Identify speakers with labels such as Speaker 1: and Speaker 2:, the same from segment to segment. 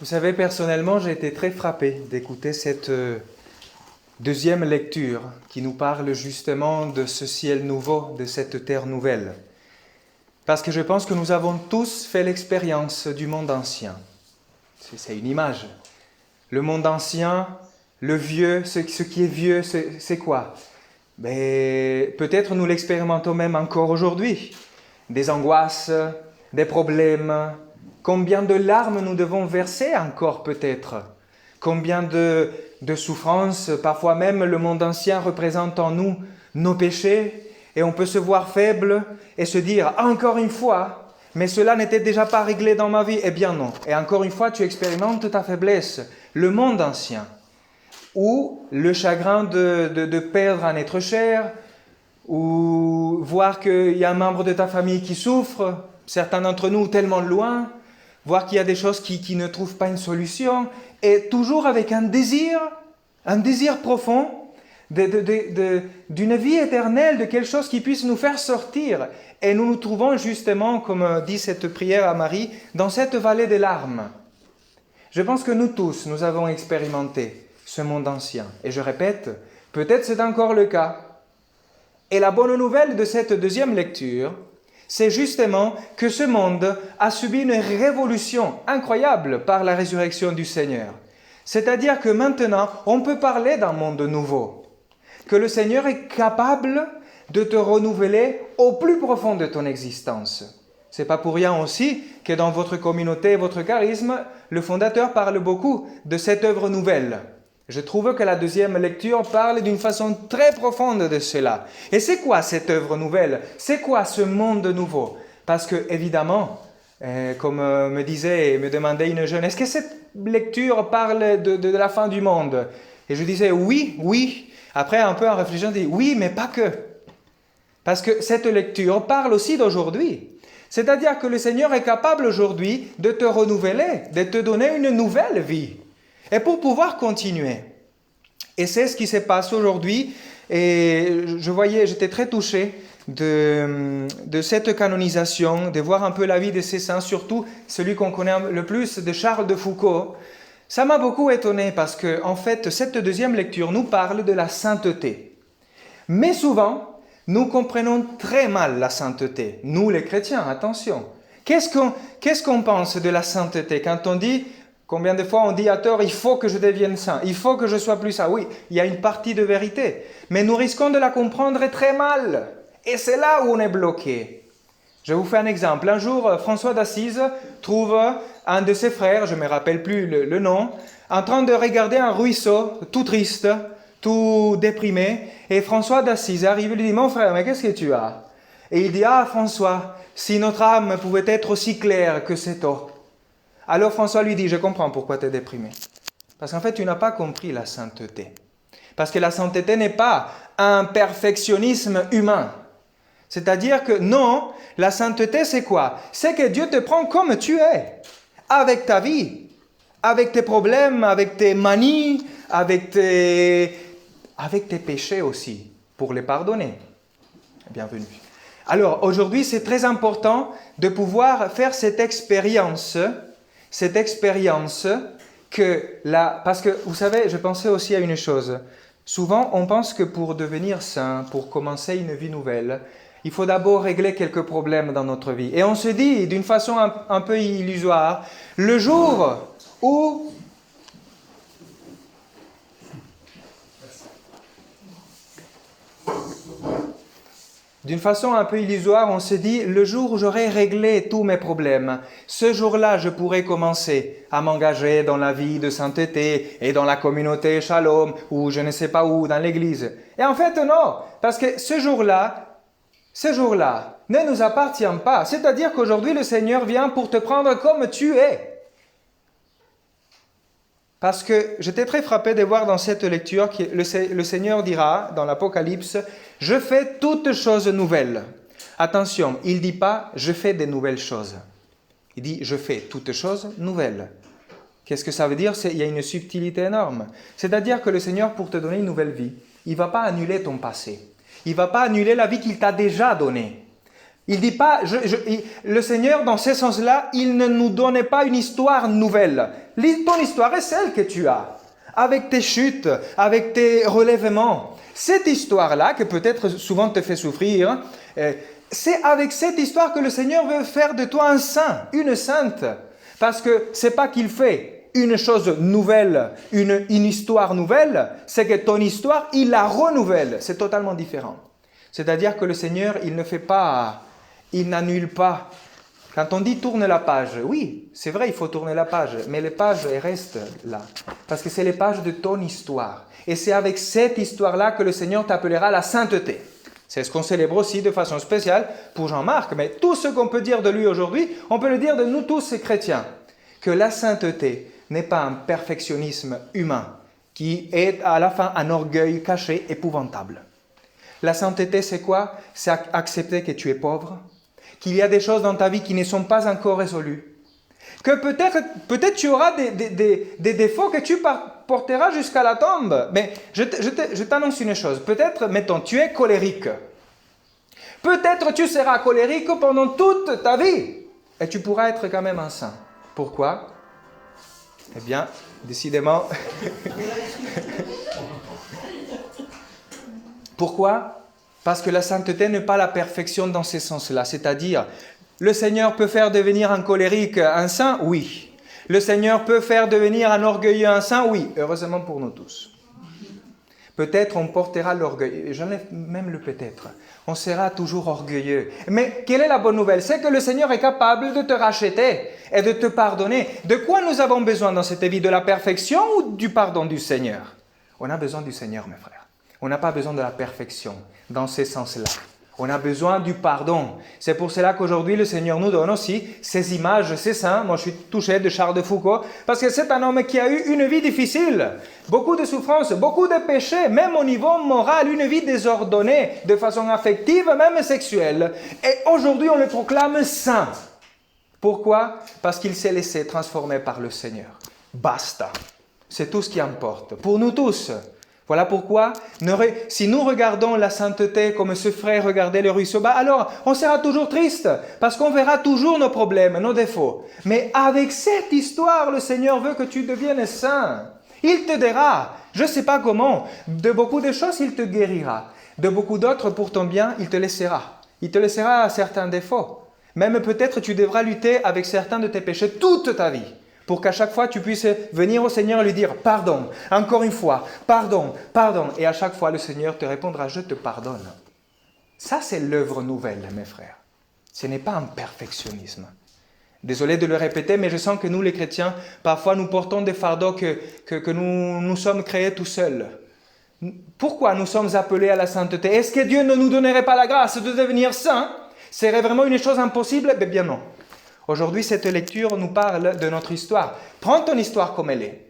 Speaker 1: Vous savez, personnellement, j'ai été très frappé d'écouter cette deuxième lecture qui nous parle justement de ce ciel nouveau, de cette terre nouvelle. Parce que je pense que nous avons tous fait l'expérience du monde ancien. C'est une image. Le monde ancien, le vieux, ce qui est vieux, c'est quoi? Peut-être nous l'expérimentons même encore aujourd'hui. Des angoisses, des problèmes. Combien de larmes nous devons verser encore peut-être? Combien de souffrances, parfois même le monde ancien représente en nous nos péchés, et on peut se voir faible et se dire « encore une fois ». Mais cela n'était déjà pas réglé dans ma vie. Eh bien non. Et encore une fois, tu expérimentes ta faiblesse. Le monde ancien. Ou le chagrin de perdre un être cher, ou voir qu'il y a un membre de ta famille qui souffre, certains d'entre nous tellement loin, voir qu'il y a des choses qui ne trouvent pas une solution, et toujours avec un désir profond d'une vie éternelle, de quelque chose qui puisse nous faire sortir. Et nous nous trouvons justement, comme dit cette prière à Marie, dans cette vallée des larmes. Je pense que nous tous, nous avons expérimenté ce monde ancien. Et je répète, peut-être c'est encore le cas. Et la bonne nouvelle de cette deuxième lecture, c'est justement que ce monde a subi une révolution incroyable par la résurrection du Seigneur. C'est-à-dire que maintenant, on peut parler d'un monde nouveau. Que le Seigneur est capable de te renouveler au plus profond de ton existence. C'est pas pour rien aussi que dans votre communauté, votre charisme, le fondateur parle beaucoup de cette œuvre nouvelle. Je trouve que la deuxième lecture parle d'une façon très profonde de cela. Et c'est quoi cette œuvre nouvelle? C'est quoi ce monde nouveau? Parce que, évidemment, comme me disait et me demandait une jeune, est-ce que cette lecture parle de la fin du monde? Et je disais oui. Après, un peu en réfléchissant, je dis oui, mais pas que. Parce que cette lecture parle aussi d'aujourd'hui. C'est-à-dire que le Seigneur est capable aujourd'hui de te renouveler, de te donner une nouvelle vie. Et pour pouvoir continuer. Et c'est ce qui se passe aujourd'hui. Et j'étais très touché de cette canonisation, de voir un peu la vie de ces saints, surtout celui qu'on connaît le plus, de Charles de Foucauld. Ça m'a beaucoup étonné parce que, en fait, cette deuxième lecture nous parle de la sainteté. Mais souvent, nous comprenons très mal la sainteté. Nous, les chrétiens, attention. Qu'est-ce qu'on pense de la sainteté quand on dit, combien de fois on dit à tort, il faut que je devienne saint, il faut que je sois plus saint. Oui, il y a une partie de vérité, mais nous risquons de la comprendre très mal. Et c'est là où on est bloqué. Je vous fais un exemple. Un jour, François d'Assise trouve un de ses frères, je ne me rappelle plus le nom, en train de regarder un ruisseau, tout triste, tout déprimé. Et François d'Assise arrive et lui dit « Mon frère, mais qu'est-ce que tu as ?» Et il dit « Ah, François, si notre âme pouvait être aussi claire que cette eau. » Alors François lui dit « Je comprends pourquoi tu es déprimé. Parce qu'en fait, tu n'as pas compris la sainteté. Parce que la sainteté n'est pas un perfectionnisme humain. C'est-à-dire que non, la sainteté c'est quoi? C'est que Dieu te prend comme tu es, avec ta vie, avec tes problèmes, avec tes manies, avec tes péchés aussi, pour les pardonner. Bienvenue. Alors aujourd'hui c'est très important de pouvoir faire cette expérience parce que vous savez, je pensais aussi à une chose. Souvent on pense que pour devenir saint, pour commencer une vie nouvelle, il faut d'abord régler quelques problèmes dans notre vie. Et on se dit, d'une façon un peu illusoire, le jour où... D'une façon un peu illusoire, on se dit, le jour où j'aurai réglé tous mes problèmes, ce jour-là, je pourrai commencer à m'engager dans la vie de sainteté et dans la communauté Shalom, ou je ne sais pas où, dans l'église. Et en fait, non, parce que ce jour-là ne nous appartient pas. C'est-à-dire qu'aujourd'hui, le Seigneur vient pour te prendre comme tu es. Parce que j'étais très frappé de voir dans cette lecture que le Seigneur dira dans l'Apocalypse « Je fais toutes choses nouvelles ». Attention, il ne dit pas « Je fais des nouvelles choses ». Il dit « Je fais toutes choses nouvelles ». Qu'est-ce que ça veut dire? Il y a une subtilité énorme. C'est-à-dire que le Seigneur, pour te donner une nouvelle vie, il ne va pas annuler ton passé. Il ne va pas annuler la vie qu'il t'a déjà donnée. Il dit pas, le Seigneur, dans ce sens-là, il ne nous donnait pas une histoire nouvelle. Ton histoire est celle que tu as, avec tes chutes, avec tes relèvements. Cette histoire-là, que peut-être souvent te fait souffrir, c'est avec cette histoire que le Seigneur veut faire de toi un saint, une sainte. Parce que c'est pas qu'il fait une chose nouvelle, une histoire nouvelle, c'est que ton histoire, il la renouvelle. C'est totalement différent. C'est-à-dire que le Seigneur, il ne fait pas, il n'annule pas. Quand on dit tourne la page, oui, c'est vrai, il faut tourner la page, mais les pages, elles restent là. Parce que c'est les pages de ton histoire. Et c'est avec cette histoire-là que le Seigneur t'appellera la sainteté. C'est ce qu'on célèbre aussi de façon spéciale pour Jean-Marc. Mais tout ce qu'on peut dire de lui aujourd'hui, on peut le dire de nous tous, ces chrétiens. Que la sainteté n'est pas un perfectionnisme humain qui est à la fin un orgueil caché épouvantable. La sainteté, c'est quoi? C'est accepter que tu es pauvre, qu'il y a des choses dans ta vie qui ne sont pas encore résolues, que peut-être tu auras des défauts que tu porteras jusqu'à la tombe. Mais je t'annonce une chose. Peut-être, mettons, tu es colérique. Peut-être tu seras colérique pendant toute ta vie. Et tu pourras être quand même un saint. Pourquoi? Eh bien, décidément... Pourquoi? Parce que la sainteté n'est pas la perfection dans ce sens-là. C'est-à-dire, le Seigneur peut faire devenir un colérique un saint? Oui. Le Seigneur peut faire devenir un orgueilleux un saint? Oui. Heureusement pour nous tous. Peut-être on portera l'orgueil. J'enlève même le peut-être. On sera toujours orgueilleux. Mais quelle est la bonne nouvelle? C'est que le Seigneur est capable de te racheter et de te pardonner. De quoi nous avons besoin dans cette vie? De la perfection ou du pardon du Seigneur? On a besoin du Seigneur, mes frères. On n'a pas besoin de la perfection dans ce sens-là. On a besoin du pardon. C'est pour cela qu'aujourd'hui, le Seigneur nous donne aussi ces images, ces saints. Moi, je suis touché de Charles de Foucault, parce que c'est un homme qui a eu une vie difficile, beaucoup de souffrances, beaucoup de péchés, même au niveau moral, une vie désordonnée, de façon affective, même sexuelle. Et aujourd'hui, on le proclame saint. Pourquoi? Parce qu'il s'est laissé transformer par le Seigneur. Basta. C'est tout ce qui importe. Pour nous tous. Voilà pourquoi, si nous regardons la sainteté comme ce frère regardait le ruisseau, alors on sera toujours triste, parce qu'on verra toujours nos problèmes, nos défauts. Mais avec cette histoire, le Seigneur veut que tu deviennes saint. Il te dira, je ne sais pas comment, de beaucoup de choses, il te guérira. De beaucoup d'autres, pour ton bien, il te laissera. Il te laissera certains défauts. Même peut-être tu devras lutter avec certains de tes péchés toute ta vie. Pour qu'à chaque fois, tu puisses venir au Seigneur et lui dire « Pardon, encore une fois, pardon, pardon ». Et à chaque fois, le Seigneur te répondra « Je te pardonne ». Ça, c'est l'œuvre nouvelle, mes frères. Ce n'est pas un perfectionnisme. Désolé de le répéter, mais je sens que nous, les chrétiens, parfois nous portons des fardeaux que nous sommes créés tout seuls. Pourquoi nous sommes appelés à la sainteté? Est-ce que Dieu ne nous donnerait pas la grâce de devenir saints? Serait vraiment une chose impossible? Eh bien non. Aujourd'hui, cette lecture nous parle de notre histoire. Prends ton histoire comme elle est,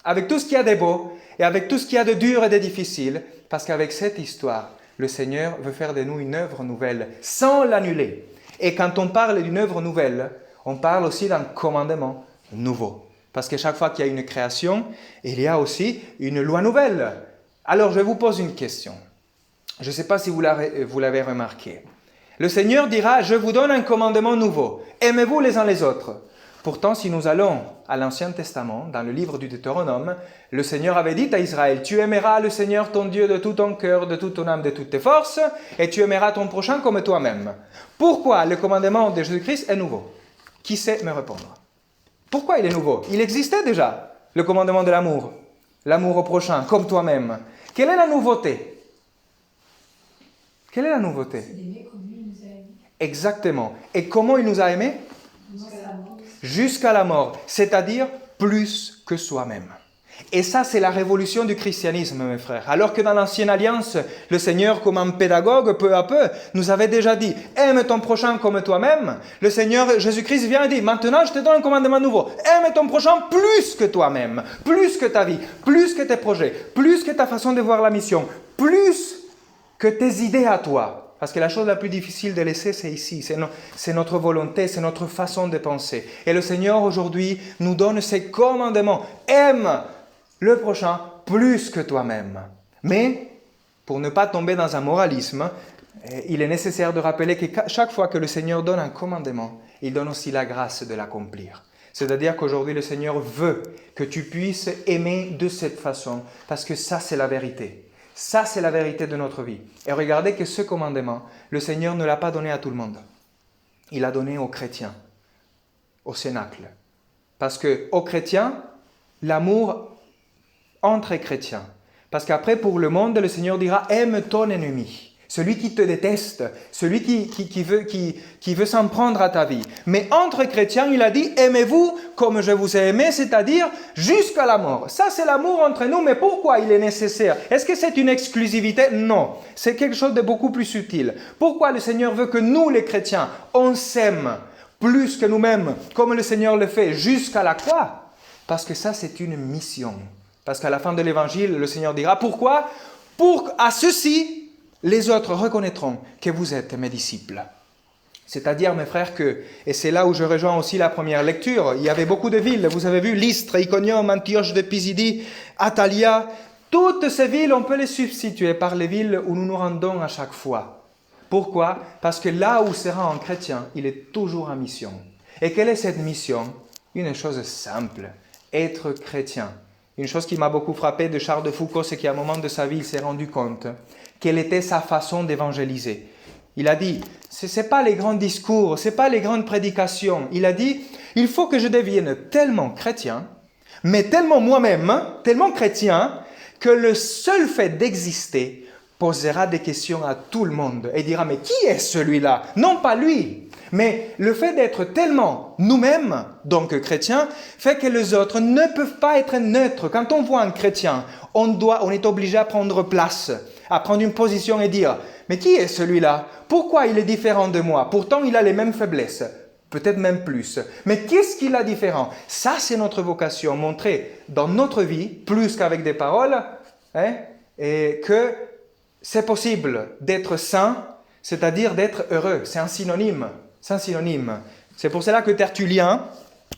Speaker 1: avec tout ce qu'il y a de beau et avec tout ce qu'il y a de dur et de difficile, parce qu'avec cette histoire, le Seigneur veut faire de nous une œuvre nouvelle, sans l'annuler. Et quand on parle d'une œuvre nouvelle, on parle aussi d'un commandement nouveau. Parce que chaque fois qu'il y a une création, il y a aussi une loi nouvelle. Alors, je vous pose une question. Je ne sais pas si vous l'avez remarqué. Le Seigneur dira, je vous donne un commandement nouveau. Aimez-vous les uns les autres. Pourtant, si nous allons à l'Ancien Testament, dans le livre du Deutéronome, le Seigneur avait dit à Israël, tu aimeras le Seigneur ton Dieu de tout ton cœur, de toute ton âme, de toutes tes forces, et tu aimeras ton prochain comme toi-même. Pourquoi le commandement de Jésus-Christ est nouveau? Qui sait me répondre? Pourquoi il est nouveau? Il existait déjà, le commandement de l'amour. L'amour au prochain, comme toi-même. Quelle est la nouveauté? Quelle est la nouveauté? Exactement. Et comment il nous a aimés? Jusqu'à la mort. C'est-à-dire plus que soi-même. Et ça, c'est la révolution du christianisme, mes frères. Alors que dans l'Ancienne Alliance, le Seigneur, comme un pédagogue, peu à peu, nous avait déjà dit « Aime ton prochain comme toi-même ». Le Seigneur Jésus-Christ vient et dit « Maintenant, je te donne un commandement nouveau. Aime ton prochain plus que toi-même, plus que ta vie, plus que tes projets, plus que ta façon de voir la mission, plus que tes idées à toi. » Parce que la chose la plus difficile de laisser, c'est ici. C'est notre volonté, c'est notre façon de penser. Et le Seigneur, aujourd'hui, nous donne ces commandements. Aime le prochain plus que toi-même. Mais, pour ne pas tomber dans un moralisme, Et il est nécessaire de rappeler que chaque fois que le Seigneur donne un commandement, il donne aussi la grâce de l'accomplir. C'est-à-dire qu'aujourd'hui, le Seigneur veut que tu puisses aimer de cette façon, parce que ça, c'est la vérité. Ça, c'est la vérité de notre vie. Et regardez que ce commandement, le Seigneur ne l'a pas donné à tout le monde. Il l'a donné aux chrétiens, au cénacle. Parce qu'aux chrétiens, l'amour entre chrétiens. Parce qu'après, pour le monde, le Seigneur dira « aime ton ennemi ». Celui qui te déteste, celui qui veut s'en prendre à ta vie. Mais entre chrétiens, il a dit « aimez-vous comme je vous ai aimé », c'est-à-dire jusqu'à la mort. Ça, c'est l'amour entre nous, mais pourquoi il est nécessaire? Est-ce que c'est une exclusivité? Non, c'est quelque chose de beaucoup plus subtil. Pourquoi le Seigneur veut que nous, les chrétiens, on s'aime plus que nous-mêmes, comme le Seigneur le fait jusqu'à la croix? Parce que ça, c'est une mission. Parce qu'à la fin de l'Évangile, le Seigneur dira « pourquoi? Pour à ceci, les autres reconnaîtront que vous êtes mes disciples. » C'est-à-dire, mes frères, et c'est là où je rejoins aussi la première lecture, il y avait beaucoup de villes, vous avez vu, Lystre, Iconium, Antioche de Pisidie, Attalia, toutes ces villes, on peut les substituer par les villes où nous nous rendons à chaque fois. Pourquoi? Parce que là où sera un chrétien, il est toujours en mission. Et quelle est cette mission? Une chose simple, être chrétien. Une chose qui m'a beaucoup frappé de Charles de Foucault, c'est qu'à un moment de sa vie, il s'est rendu compte quelle était sa façon d'évangéliser. Il a dit, ce n'est pas les grands discours, ce n'est pas les grandes prédications. Il a dit, il faut que je devienne tellement chrétien, mais tellement moi-même, tellement chrétien, que le seul fait d'exister posera des questions à tout le monde et dira, mais qui est celui-là? Non pas lui, mais le fait d'être tellement nous-mêmes, donc chrétiens, fait que les autres ne peuvent pas être neutres. Quand on voit un chrétien, on est obligé à prendre place, à prendre une position et dire « Mais qui est celui-là? Pourquoi il est différent de moi? Pourtant, il a les mêmes faiblesses, peut-être même plus. Mais qu'est-ce qu'il a différent ?» Ça, c'est notre vocation, montrer dans notre vie, plus qu'avec des paroles, et que c'est possible d'être saint, c'est-à-dire d'être heureux. C'est un synonyme. C'est un synonyme. C'est pour cela que Tertullien,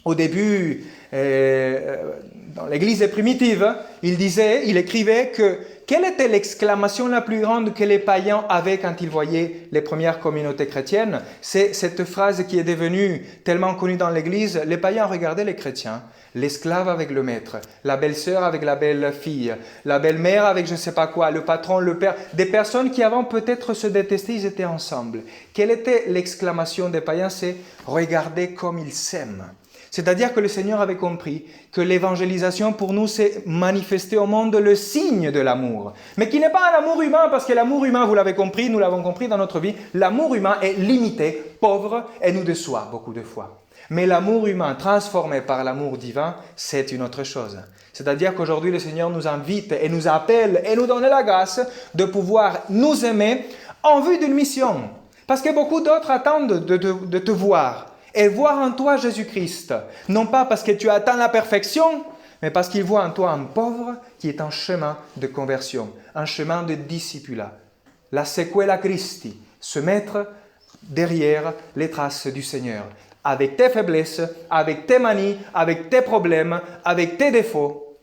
Speaker 1: au début, dans l'Église primitive, il écrivait que quelle était l'exclamation la plus grande que les païens avaient quand ils voyaient les premières communautés chrétiennes? C'est cette phrase qui est devenue tellement connue dans l'Église. Les païens regardaient les chrétiens, l'esclave avec le maître, la belle-sœur avec la belle-fille, la belle-mère avec je ne sais pas quoi, le patron, le père. Des personnes qui avant peut-être se détestaient, ils étaient ensemble. Quelle était l'exclamation des païens? C'est « regardez comme ils s'aiment ». C'est-à-dire que le Seigneur avait compris que l'évangélisation pour nous, c'est manifester au monde le signe de l'amour. Mais qui n'est pas un amour humain, parce que l'amour humain, vous l'avez compris, nous l'avons compris dans notre vie, l'amour humain est limité, pauvre et nous déçoit beaucoup de fois. Mais l'amour humain transformé par l'amour divin, c'est une autre chose. C'est-à-dire qu'aujourd'hui, le Seigneur nous invite et nous appelle et nous donne la grâce de pouvoir nous aimer en vue d'une mission. Parce que beaucoup d'autres attendent de te voir. Et voir en toi Jésus-Christ, non pas parce que tu atteins la perfection, mais parce qu'il voit en toi un pauvre qui est en chemin de conversion, un chemin de discipulat. La sequela Christi, se mettre derrière les traces du Seigneur, avec tes faiblesses, avec tes manies, avec tes problèmes, avec tes défauts,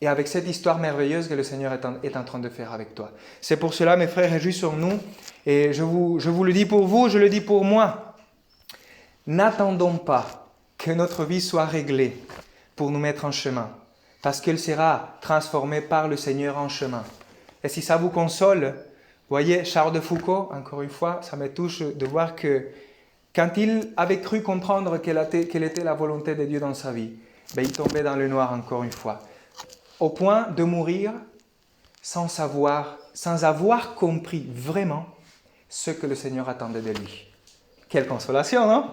Speaker 1: et avec cette histoire merveilleuse que le Seigneur est en train de faire avec toi. C'est pour cela, mes frères, réjouissons-nous, et je vous le dis pour vous, je le dis pour moi. N'attendons pas que notre vie soit réglée pour nous mettre en chemin, parce qu'elle sera transformée par le Seigneur en chemin. Et si ça vous console, voyez, Charles de Foucault, encore une fois, ça me touche de voir que quand il avait cru comprendre quelle était la volonté de Dieu dans sa vie, il tombait dans le noir encore une fois, au point de mourir sans avoir compris vraiment ce que le Seigneur attendait de lui. Quelle consolation, non?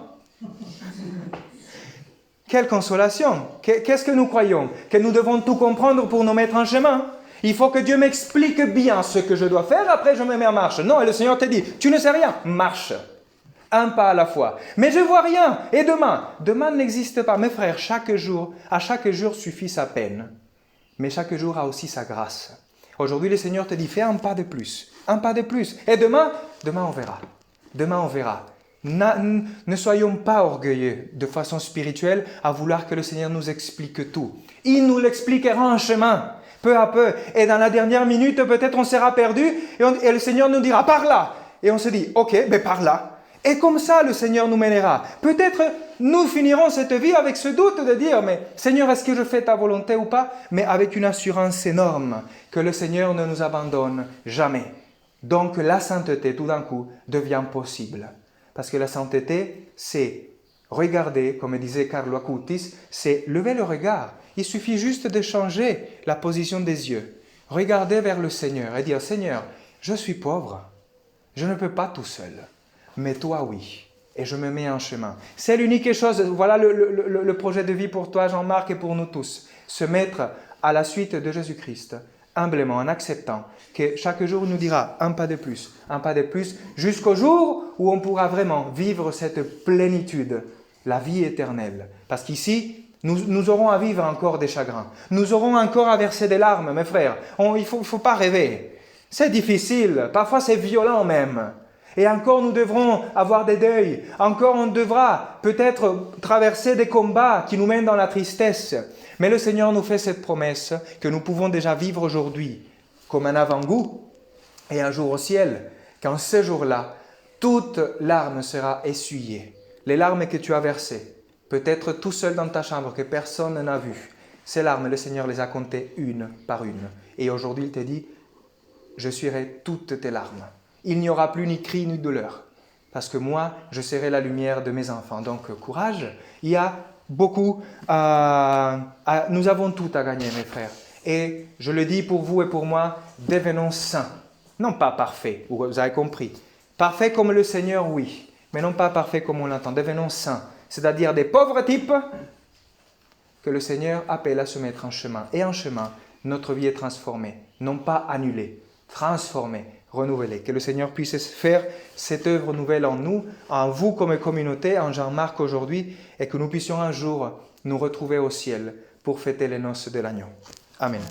Speaker 1: Quelle consolation! Qu'est-ce que nous croyons? Que nous devons tout comprendre pour nous mettre en chemin? Il faut que Dieu m'explique bien ce que je dois faire, après je me mets en marche. Non, et le Seigneur te dit, tu ne sais rien, marche. Un pas à la fois. Mais je ne vois rien. Et demain? Demain n'existe pas. Mes frères, à chaque jour suffit sa peine. Mais chaque jour a aussi sa grâce. Aujourd'hui, le Seigneur te dit, fais un pas de plus. Un pas de plus. Et demain on verra. Demain, on verra. Ne soyons pas orgueilleux de façon spirituelle à vouloir que le Seigneur nous explique tout. Il nous l'expliquera en chemin, peu à peu. Et dans la dernière minute, peut-être on sera perdu et le Seigneur nous dira, par là. et on se dit, ok, ben par là. Et comme ça, le Seigneur nous mènera. Peut-être nous finirons cette vie avec ce doute de dire, mais Seigneur, est-ce que je fais ta volonté ou pas? Mais avec une assurance énorme que le Seigneur ne nous abandonne jamais. Donc la sainteté, tout d'un coup, devient possible. Parce que la sainteté, c'est regarder, comme disait Carlo Acutis, c'est lever le regard. Il suffit juste de changer la position des yeux. Regarder vers le Seigneur et dire, Seigneur, je suis pauvre, je ne peux pas tout seul. Mais toi, oui. Et je me mets en chemin. C'est l'unique chose, voilà le projet de vie pour toi, Jean-Marc, et pour nous tous. Se mettre à la suite de Jésus-Christ, humblement, en acceptant que chaque jour nous dira un pas de plus, jusqu'au jour où on pourra vraiment vivre cette plénitude, la vie éternelle. Parce qu'ici, nous aurons à vivre encore des chagrins. Nous aurons encore à verser des larmes, mes frères. Il ne faut pas rêver. C'est difficile, parfois c'est violent même. Et encore nous devrons avoir des deuils, encore on devra peut-être traverser des combats qui nous mènent dans la tristesse. Mais le Seigneur nous fait cette promesse que nous pouvons déjà vivre aujourd'hui comme un avant-goût et un jour au ciel, qu'en ce jour-là, toute larme sera essuyée. Les larmes que tu as versées, peut-être tout seul dans ta chambre que personne n'a vu, ces larmes, le Seigneur les a comptées une par une. Et aujourd'hui, il te dit, je suivrai toutes tes larmes. Il n'y aura plus ni cri ni douleur, parce que moi, je serai la lumière de mes enfants. Donc, courage, il y a beaucoup nous avons tout à gagner, mes frères. Et je le dis pour vous et pour moi, devenons saints. Non pas parfaits, vous avez compris. Parfaits comme le Seigneur, oui, mais non pas parfaits comme on l'entend. Devenons saints, c'est-à-dire des pauvres types que le Seigneur appelle à se mettre en chemin. Et en chemin, notre vie est transformée, non pas annulée, transformée, renouvelée. Que le Seigneur puisse faire cette œuvre nouvelle en nous, en vous comme communauté, en Jean-Marc aujourd'hui, et que nous puissions un jour nous retrouver au ciel pour fêter les noces de l'agneau. Amen.